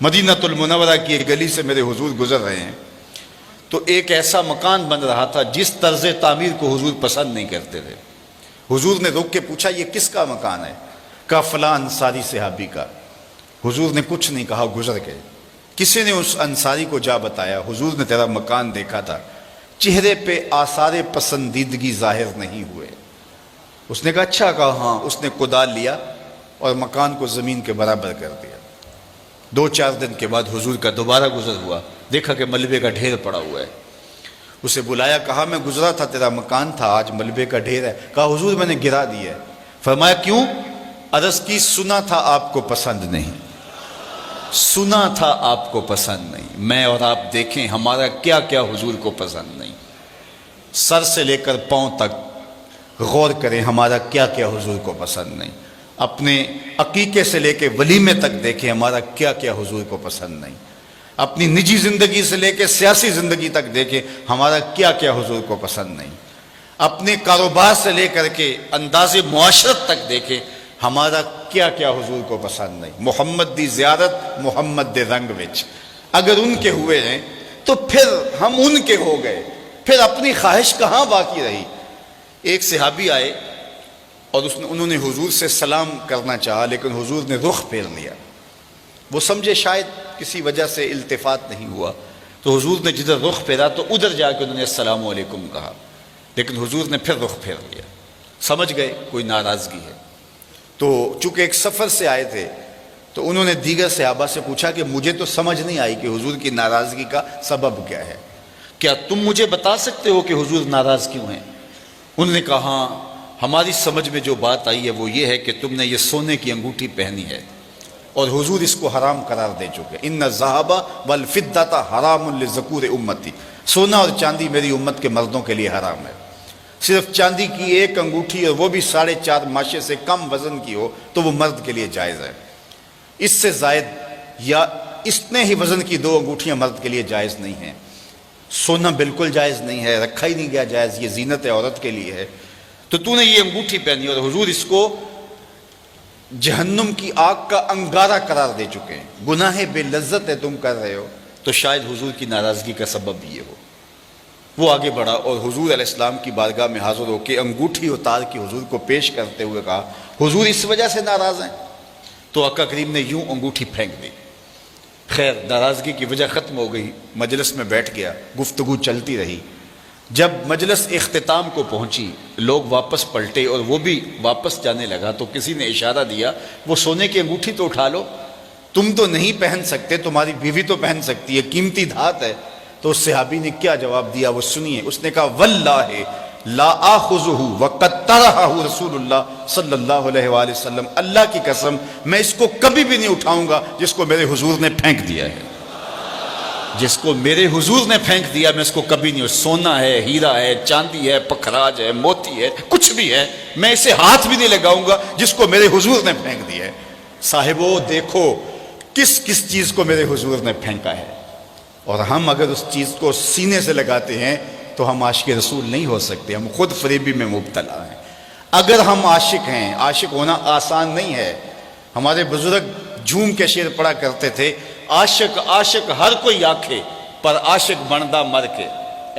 مدینہ المنورہ کی ایک گلی سے میرے حضور گزر رہے ہیں، تو ایک ایسا مکان بن رہا تھا جس طرز تعمیر کو حضور پسند نہیں کرتے تھے۔ حضور نے روک کے پوچھا یہ کس کا مکان ہے؟ کہا فلاں انصاری صحابی کا۔ حضور نے کچھ نہیں کہا، گزر گئے۔ کسی نے اس انصاری کو جا بتایا حضور نے تیرا مکان دیکھا تھا، چہرے پہ آثار پسندیدگی ظاہر نہیں ہوئے۔ اس نے کہا اچھا، کہا ہاں۔ اس نے کدال لیا اور مکان کو زمین کے برابر کر دیا۔ 2-4 دن کے بعد حضور کا دوبارہ گزر ہوا، دیکھا کہ ملبے کا ڈھیر پڑا ہوا ہے۔ اسے بلایا، کہا میں گزرا تھا، تیرا مکان تھا، آج ملبے کا ڈھیر ہے۔ کہا حضور میں نے گرا دیا ہے۔ فرمایا کیوں؟ عرض کی سنا تھا آپ کو پسند نہیں، سنا تھا آپ کو پسند نہیں۔ میں اور آپ دیکھیں ہمارا کیا کیا حضور کو پسند نہیں، سر سے لے کر پاؤں تک غور کریں ہمارا کیا کیا حضور کو پسند نہیں۔ اپنے عقیقے سے لے کے ولیمے تک دیکھیں ہمارا کیا کیا حضور کو پسند نہیں۔ اپنی نجی زندگی سے لے کے سیاسی زندگی تک دیکھیں ہمارا کیا کیا حضور کو پسند نہیں۔ اپنے کاروبار سے لے کر کے انداز معاشرت تک دیکھیں ہمارا کیا کیا حضور کو پسند نہیں۔ محمد دی زیارت محمد دے رنگ وچ، اگر ان کے ہوئے ہیں تو پھر ہم ان کے ہو گئے، پھر اپنی خواہش کہاں باقی رہی۔ ایک صحابی آئے اور انہوں نے حضور سے سلام کرنا چاہا، لیکن حضور نے رخ پھیر لیا۔ وہ سمجھے شاید کسی وجہ سے التفات نہیں ہوا، تو حضور نے جدھر رخ پھیرا تو ادھر جا کے انہوں نے السلام علیکم کہا، لیکن حضور نے پھر رخ پھیر لیا۔ سمجھ گئے کوئی ناراضگی ہے۔ تو چونکہ ایک سفر سے آئے تھے تو انہوں نے دیگر صحابہ سے پوچھا کہ مجھے تو سمجھ نہیں آئی کہ حضور کی ناراضگی کا سبب کیا ہے، کیا تم مجھے بتا سکتے ہو کہ حضور ناراض کیوں ہیں؟ انہوں نے کہا ہاں، ہماری سمجھ میں جو بات آئی ہے وہ یہ ہے کہ تم نے یہ سونے کی انگوٹھی پہنی ہے اور حضور اس کو حرام قرار دے چکے۔ ان الذھب والفضۃ حرام لذکور امتی، سونا اور چاندی میری امت کے مردوں کے لیے حرام ہے۔ صرف چاندی کی ایک انگوٹھی اور وہ بھی 4.5 ماشے سے کم وزن کی ہو تو وہ مرد کے لیے جائز ہے۔ اس سے زائد یا اتنے ہی وزن کی 2 انگوٹھیاں مرد کے لیے جائز نہیں ہیں۔ سونا بالکل جائز نہیں ہے، رکھا ہی نہیں گیا جائز، یہ زینت عورت کے لیے ہے۔ تو نے یہ انگوٹھی پہنی اور حضور اس کو جہنم کی آگ کا انگارہ قرار دے چکے ہیں، گناہ بے لذت ہے تم کر رہے ہو، تو شاید حضور کی ناراضگی کا سبب یہ ہو۔ وہ آگے بڑھا اور حضور علیہ السلام کی بارگاہ میں حاضر ہو کے انگوٹھی اتار کے حضور کو پیش کرتے ہوئے کہا حضور اس وجہ سے ناراض ہیں؟ تو آقا کریم نے یوں انگوٹھی پھینک دی۔ خیر ناراضگی کی وجہ ختم ہو گئی، مجلس میں بیٹھ گیا، گفتگو چلتی رہی۔ جب مجلس اختتام کو پہنچی، لوگ واپس پلٹے اور وہ بھی واپس جانے لگا تو کسی نے اشارہ دیا وہ سونے کی انگوٹھی تو اٹھا لو، تم تو نہیں پہن سکتے، تمہاری بیوی تو پہن سکتی ہے، قیمتی دھات ہے۔ تو اس صحابی نے کیا جواب دیا وہ سنیے۔ اس نے کہا واللہ لا آخذہ وقد طرحہ رسول اللہ صلی اللہ علیہ وآلہ وسلم، اللہ کی قسم میں اس کو کبھی بھی نہیں اٹھاؤں گا جس کو میرے حضور نے پھینک دیا ہے، جس کو میرے حضور نے پھینک دیا میں اس کو کبھی نہیں، سونا ہے، ہیرا ہے، چاندی ہے، پکھراج ہے، موتی ہے، کچھ بھی ہے، میں اسے ہاتھ بھی نہیں لگاؤں گا جس کو میرے حضور نے پھینک دیا ہے۔ صاحبو دیکھو کس کس چیز کو میرے حضور نے پھینکا ہے، اور ہم اگر اس چیز کو سینے سے لگاتے ہیں تو ہم عاشق رسول نہیں ہو سکتے، ہم خود فریبی میں مبتلا ہیں۔ اگر ہم عاشق ہیں، عاشق ہونا آسان نہیں ہے۔ ہمارے بزرگ جھوم کے شعر پڑھا کرتے تھے، عاشق عاشق ہر کوئی آکھے پر عاشق بندا مر کے،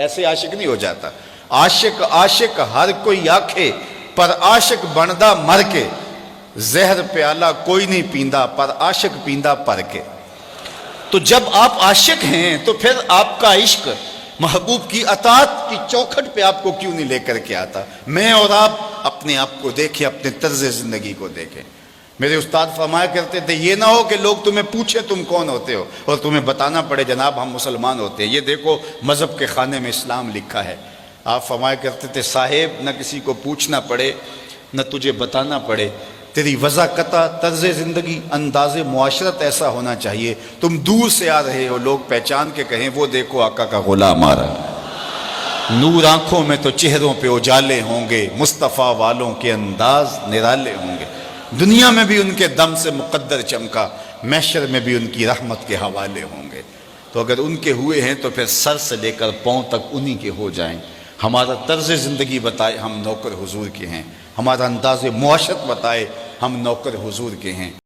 ایسے عاشق نہیں ہو جاتا۔ عاشق عاشق ہر کوئی آکھے پر عاشق بندا مر کے، زہر پیالہ کوئی نہیں پیندا پر عاشق پیندا پر کے۔ تو جب آپ عاشق ہیں تو پھر آپ کا عشق محبوب کی اطاعت کی چوکھٹ پہ آپ کو کیوں نہیں لے کر کے آتا؟ میں اور آپ اپنے آپ کو دیکھیں، اپنے طرز زندگی کو دیکھیں۔ میرے استاد فرمایا کرتے تھے یہ نہ ہو کہ لوگ تمہیں پوچھیں تم کون ہوتے ہو اور تمہیں بتانا پڑے جناب ہم مسلمان ہوتے ہیں، یہ دیکھو مذہب کے خانے میں اسلام لکھا ہے۔ آپ فرمایا کرتے تھے صاحب نہ کسی کو پوچھنا پڑے نہ تجھے بتانا پڑے، تیری وضاحت طرز زندگی انداز معاشرت ایسا ہونا چاہیے تم دور سے آ رہے ہو لوگ پہچان کے کہیں وہ دیکھو آقا کا غلام آ رہا ہے۔ نور آنکھوں میں تو چہروں پہ اجالے ہوں گے، مصطفیٰ والوں کے انداز نرالے ہوں گے، دنیا میں بھی ان کے دم سے مقدر چمکا، محشر میں بھی ان کی رحمت کے حوالے ہوں گے۔ تو اگر ان کے ہوئے ہیں تو پھر سر سے لے کر پاؤں تک انہی کے ہو جائیں۔ ہمارا طرز زندگی بتائے ہم نوکر حضور کے ہیں، ہمارا انداز معاشرت بتائے ہم نوکر حضور کے ہیں۔